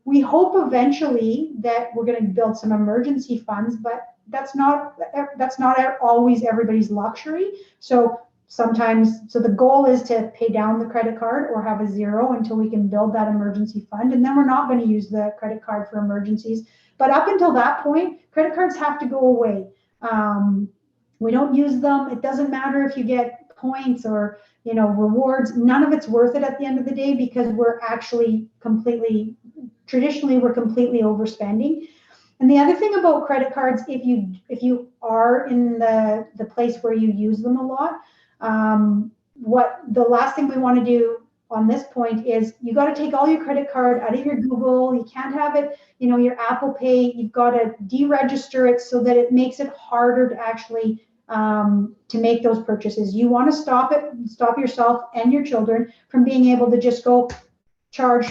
We hope eventually that we're going to build some emergency funds, but that's not always everybody's luxury. So the goal is to pay down the credit card or have a zero until we can build that emergency fund. And then we're not going to use the credit card for emergencies. But up until that point, credit cards have to go away. We don't use them. It doesn't matter if you get points or rewards. None of it's worth it at the end of the day because we're actually traditionally we're completely overspending. And the other thing about credit cards, if you are in the place where you use them a lot, what the last thing we want to do on this point is you got to take all your credit card out of your Google. You can't have it, your Apple Pay. You've got to deregister it so that it makes it harder to actually to make those purchases. You want to stop yourself and your children from being able to just go charge.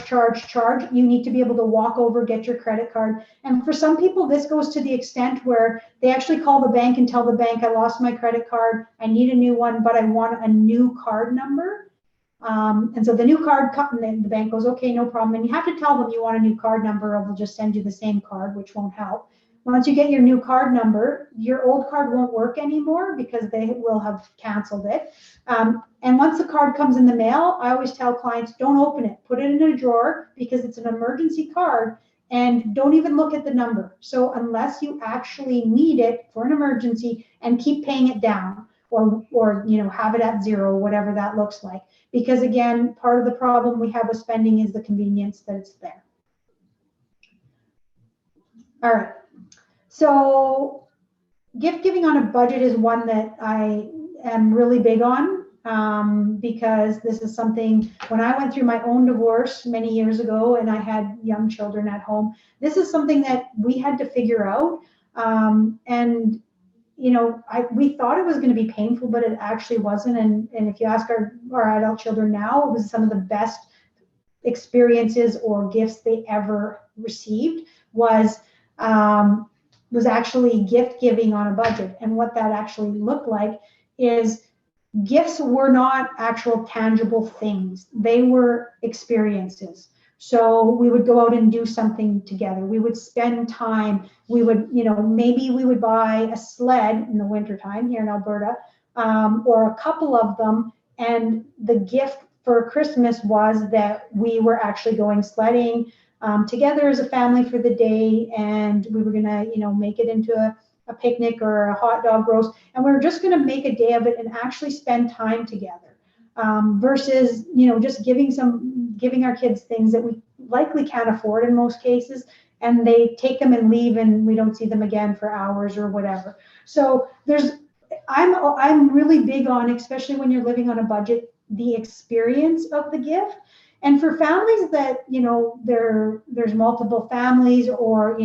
You need to be able to walk over, get your credit card. And for some people, this goes to the extent where they actually call the bank and tell the bank, I lost my credit card, I need a new one, but I want a new card number. And so the new card, and the bank goes, okay, no problem. And you have to tell them you want a new card number or they'll just send you the same card, which won't help. Once you get your new card number, your old card won't work anymore because they will have canceled it. And once the card comes in the mail, I always tell clients, don't open it. Put it in a drawer because it's an emergency card. and don't even look at the number. So unless you actually need it for an emergency, and keep paying it down, or have it at zero, whatever that looks like. Because again, part of the problem we have with spending is the convenience that it's there. All right. So gift giving on a budget is one that I am really big on, because this is something, when I went through my own divorce many years ago and I had young children at home, this is something that we had to figure out. And we thought it was going to be painful, but it actually wasn't. And if you ask our adult children now, it was some of the best experiences or gifts they ever received was actually gift giving on a budget. And what that actually looked like is, gifts were not actual tangible things. They were experiences. So we would go out and do something together. We would spend time. We would, maybe we would buy a sled in the wintertime here in Alberta, or a couple of them. And the gift for Christmas was that we were actually going sledding together as a family for the day. And we were going to, make it into a picnic or a hot dog roast. And we were just going to make a day of it and actually spend time together, versus, just giving our kids things that we likely can't afford in most cases, and they take them and leave and we don't see them again for hours or whatever. So I'm really big on, especially when you're living on a budget, the experience of the gift. And for families that, there's multiple families, or,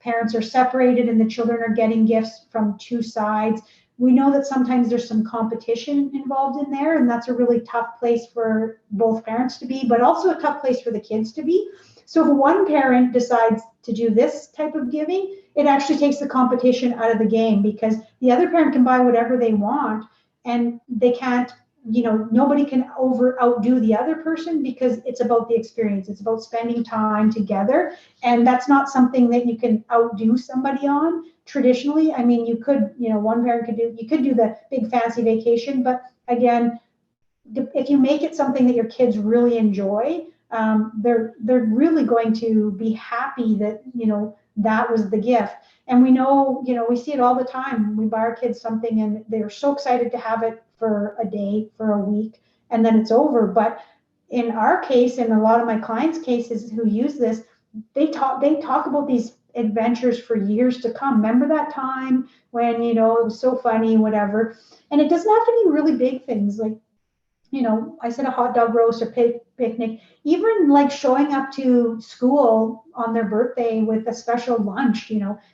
parents are separated and the children are getting gifts from two sides, we know that sometimes there's some competition involved in there, and that's a really tough place for both parents to be, but also a tough place for the kids to be. So if one parent decides to do this type of giving, it actually takes the competition out of the game, because the other parent can buy whatever they want, and they can't, nobody can outdo the other person, because it's about the experience. It's about spending time together. And that's not something that you can outdo somebody on traditionally. I mean, you could, one parent you could do the big fancy vacation, but again, if you make it something that your kids really enjoy, they're really going to be happy that, that was the gift. And we know, we see it all the time. We buy our kids something and they're so excited to have it for a day, for a week, and then it's over. But in our case, in a lot of my clients' cases who use this, they talk about these adventures for years to come. Remember that time when, it was so funny, whatever. And it doesn't have to be really big things, like, I said a hot dog roast or picnic, even like showing up to school on their birthday with a special lunch,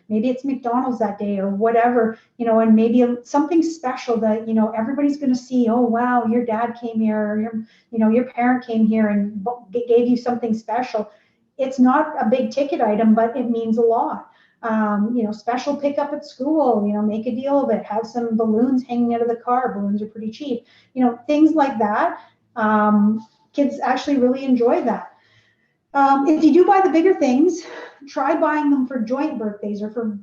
maybe it's McDonald's that day or whatever, and maybe something special that, everybody's going to see, oh, wow, your dad came here, or your parent came here and gave you something special. It's not a big ticket item, but it means a lot. Special pickup at school, make a deal of it, have some balloons hanging out of the car. Balloons are pretty cheap, things like that. Kids actually really enjoy that. If you do buy the bigger things, try buying them for joint birthdays, or for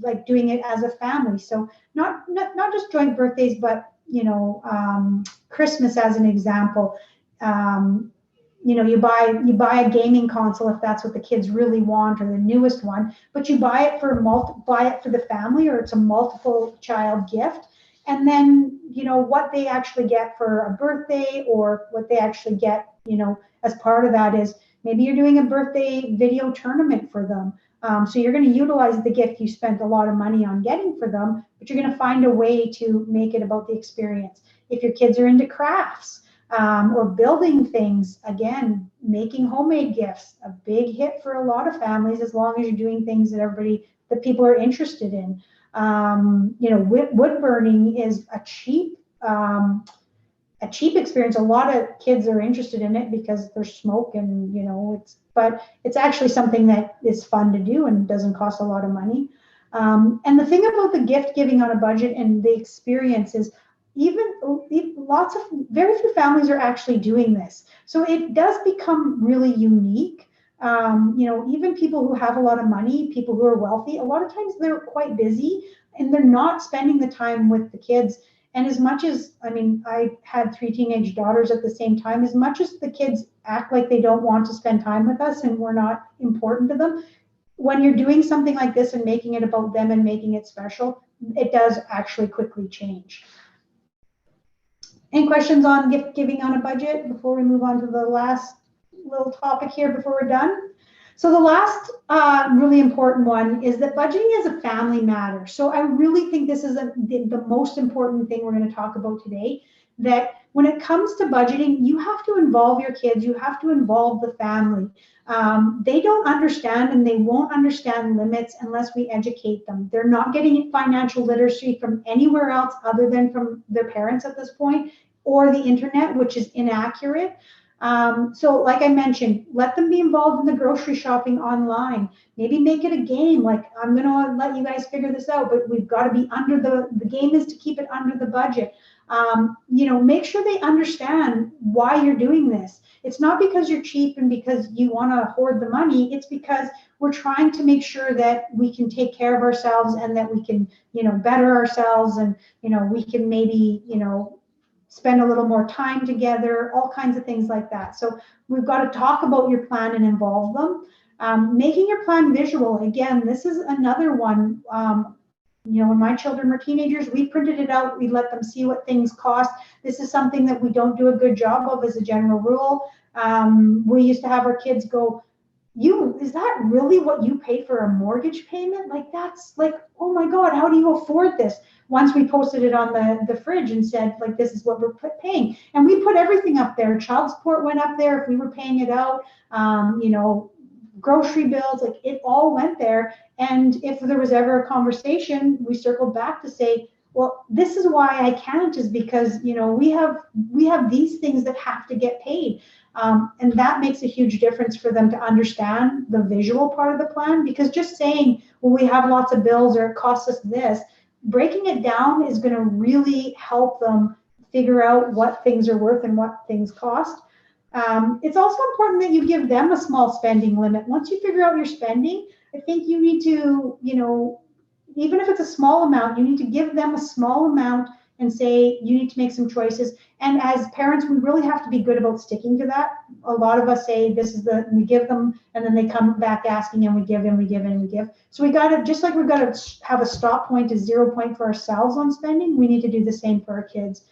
like doing it as a family. So not just joint birthdays, but, Christmas as an example. You buy a gaming console if that's what the kids really want, or the newest one, but you buy it for the family, or it's a multiple child gift. And then, what they actually get for a birthday, or what they actually get, as part of that is, maybe you're doing a birthday video tournament for them. So you're going to utilize the gift you spent a lot of money on getting for them, but you're going to find a way to make it about the experience. If your kids are into crafts, or building things, again, making homemade gifts, a big hit for a lot of families, as long as you're doing things that people are interested in. Wood burning is a cheap experience. A lot of kids are interested in it because there's smoke, and but it's actually something that is fun to do and doesn't cost a lot of money. And the thing about the gift giving on a budget and the experience is, very few families are actually doing this. So it does become really unique. Even people who have a lot of money, people who are wealthy, a lot of times they're quite busy and they're not spending the time with the kids. And as much as, I mean, I had 3 teenage daughters at the same time, as much as the kids act like they don't want to spend time with us and we're not important to them, when you're doing something like this and making it about them and making it special, it does actually quickly change. Any questions on gift giving on a budget before we move on to the last little topic here before we're done? So the last really important one is that budgeting is a family matter. So I really think this is the most important thing we're going to talk about today, that when it comes to budgeting, you have to involve your kids, you have to involve the family. They don't understand and they won't understand limits unless we educate them. They're not getting financial literacy from anywhere else other than from their parents at this point, or the internet, which is inaccurate. So like I mentioned, let them be involved in the grocery shopping online. Maybe make it a game. Like, I'm going to let you guys figure this out, but we've got to be under the game is to keep it under the budget. Make sure they understand why you're doing this. It's not because you're cheap and because you want to hoard the money. It's because we're trying to make sure that we can take care of ourselves and that we can, better ourselves, and, we can maybe, spend a little more time together, all kinds of things like that. So we've got to talk about your plan and involve them. Making your plan visual, again, this is another one. When my children were teenagers, we printed it out, we let them see what things cost. This is something that we don't do a good job of as a general rule. We used to have our kids go, is that really what you pay for a mortgage payment? Like, that's like, oh my God, how do you afford this? Once we posted it on the fridge and said, like, this is what we're paying. And we put everything up there. Child support went up there if we were paying it out, grocery bills, like it all went there. And if there was ever a conversation, we circled back to say, well, this is why I can't, is because, we have these things that have to get paid. And that makes a huge difference for them to understand the visual part of the plan, because just saying, well, we have lots of bills or it costs us this, breaking it down is going to really help them figure out what things are worth and what things cost. It's also important that you give them a small spending limit. Once you figure out your spending, I think you need to, even if it's a small amount, you need to give them a small amount and say, you need to make some choices. And as parents, we really have to be good about sticking to that. A lot of us say, we give them, and then they come back asking, and we give, and we give, and we give. So we got to, just like we've got to have a stop point, a 0 point for ourselves on spending, we need to do the same for our kids.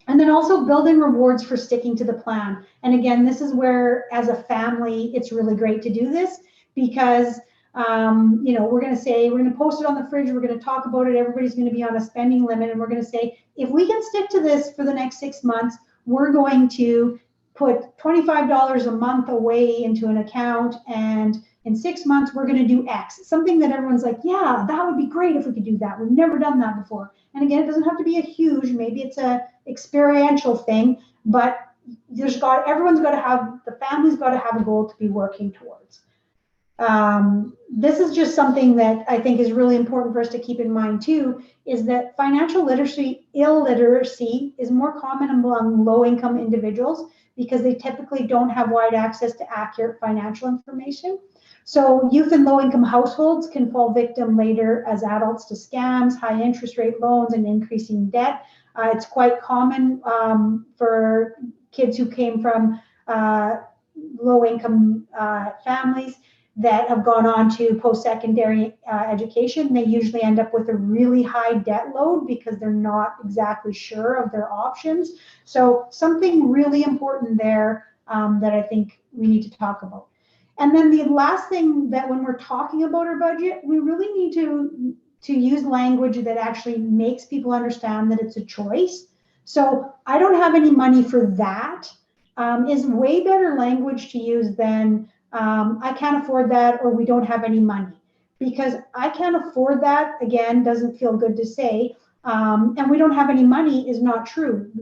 And then also building rewards for sticking to the plan. And again, this is where, as a family, it's really great to do this, because we're going to post it on the fridge. We're going to talk about it. Everybody's going to be on a spending limit. And we're going to say, if we can stick to this for the next 6 months, we're going to put $25 a month away into an account. And in 6 months, we're going to do X. Something that everyone's like, yeah, that would be great if we could do that. We've never done that before. And again, it doesn't have to be a huge, maybe it's a experiential thing, but the family's got to have a goal to be working towards. This is just something that I think is really important for us to keep in mind too, is that financial illiteracy is more common among low-income individuals because they typically don't have wide access to accurate financial information. So youth in low-income households can fall victim later as adults to scams, high interest rate loans, and increasing debt. It's quite common for kids who came from low-income families that have gone on to post-secondary education. They usually end up with a really high debt load because they're not exactly sure of their options. So something really important there that I think we need to talk about. And then the last thing, that when we're talking about our budget, we really need to use language that actually makes people understand that it's a choice. So I don't have any money for that is way better language to use than I can't afford that, or we don't have any money. Because I can't afford that, again, doesn't feel good to say, and we don't have any money is not true.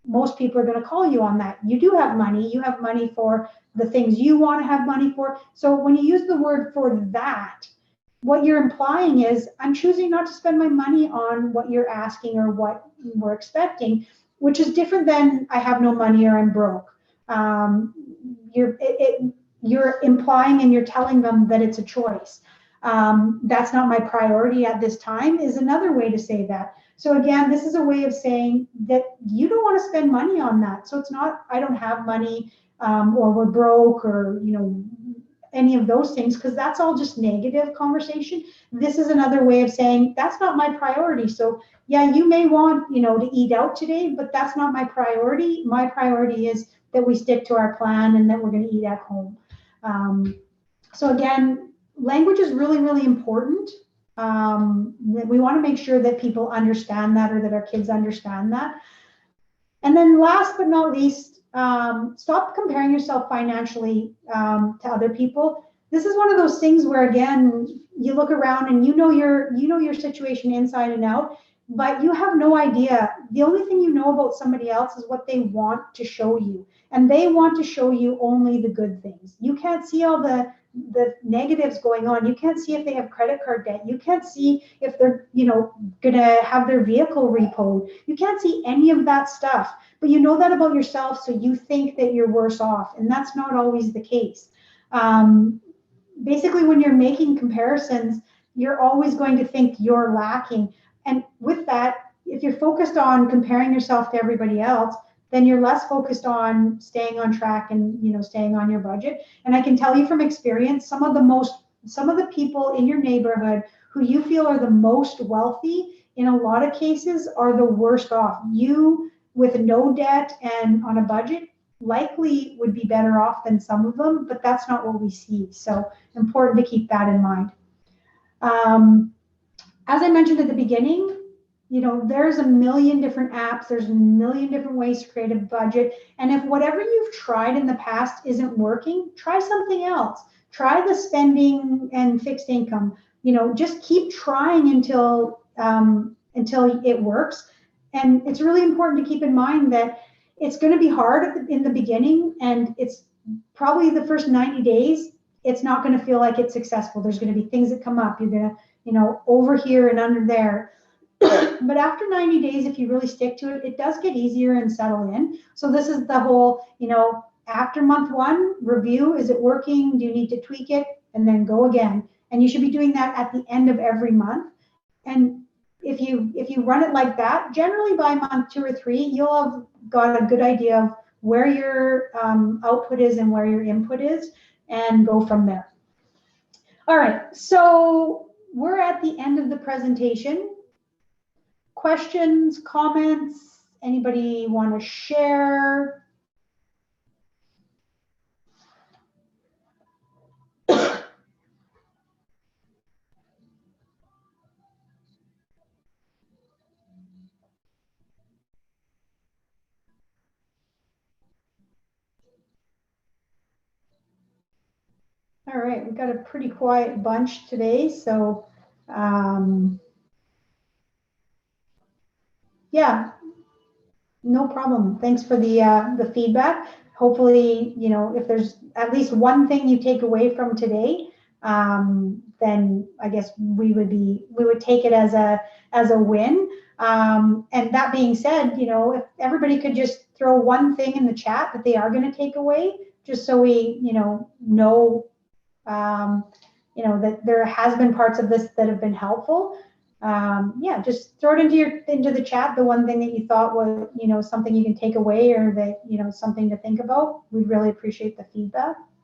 Most people are going to call you on that. You do have money. You have money for the things you want to have money for. So when you use the word for that, what you're implying is, I'm choosing not to spend my money on what you're asking or what we're expecting, which is different than I have no money or I'm broke. You're implying and you're telling them that it's a choice. That's not my priority at this time is another way to say that. So again, this is a way of saying that you don't want to spend money on that. So it's not, I don't have money, or we're broke, or, any of those things, because that's all just negative conversation. This is another way of saying that's not my priority. So yeah, you may want, to eat out today, but that's not my priority. My priority is that we stick to our plan and that we're going to eat at home. So again, language is really, really important. We want to make sure that people understand that, or that our kids understand that. And then last but not least, stop comparing yourself financially to other people. This is one of those things where, again, you look around and you know your situation inside and out, but you have no idea. The only thing you know about somebody else is what they want to show you, and they want to show you only the good things. You can't see all the negatives going on. You can't see if they have credit card debt. You can't see if they're, gonna have their vehicle repoed. You can't see any of that stuff, but you know that about yourself, so you think that you're worse off, and that's not always the case. Basically, when you're making comparisons, you're always going to think you're lacking. And with that, if you're focused on comparing yourself to everybody else, then you're less focused on staying on track and staying on your budget. And I can tell you from experience, some of the people in your neighborhood who you feel are the most wealthy, in a lot of cases, are the worst off. You, with no debt and on a budget, likely would be better off than some of them, but that's not what we see. So important to keep that in mind. As I mentioned at the beginning, there's a million different apps, there's a million different ways to create a budget. And if whatever you've tried in the past isn't working, try something else. Try the spending and fixed income. Just keep trying until it works. And it's really important to keep in mind that it's going to be hard in the beginning, and it's probably the first 90 days, it's not going to feel like it's successful. There's going to be things that come up. You're going to, over here and under there. But after 90 days, if you really stick to it, it does get easier and settle in. So this is the whole, after month 1, review. Is it working? Do you need to tweak it? And then go again. And you should be doing that at the end of every month. And if you run it like that, generally by month 2 or 3, you'll have got a good idea of where your output is and where your input is, and go from there. All right, so we're at the end of the presentation. Questions, comments, anybody want to share? All right, we've got a pretty quiet bunch today, so yeah, no problem. Thanks for the feedback. Hopefully, if there's at least one thing you take away from today, then I guess we would take it as a win. And that being said, if everybody could just throw one thing in the chat that they are going to take away, just so we know that there has been parts of this that have been helpful. Yeah, just throw it into the chat, the one thing that you thought was, something you can take away, or that, something to think about. We'd really appreciate the feedback.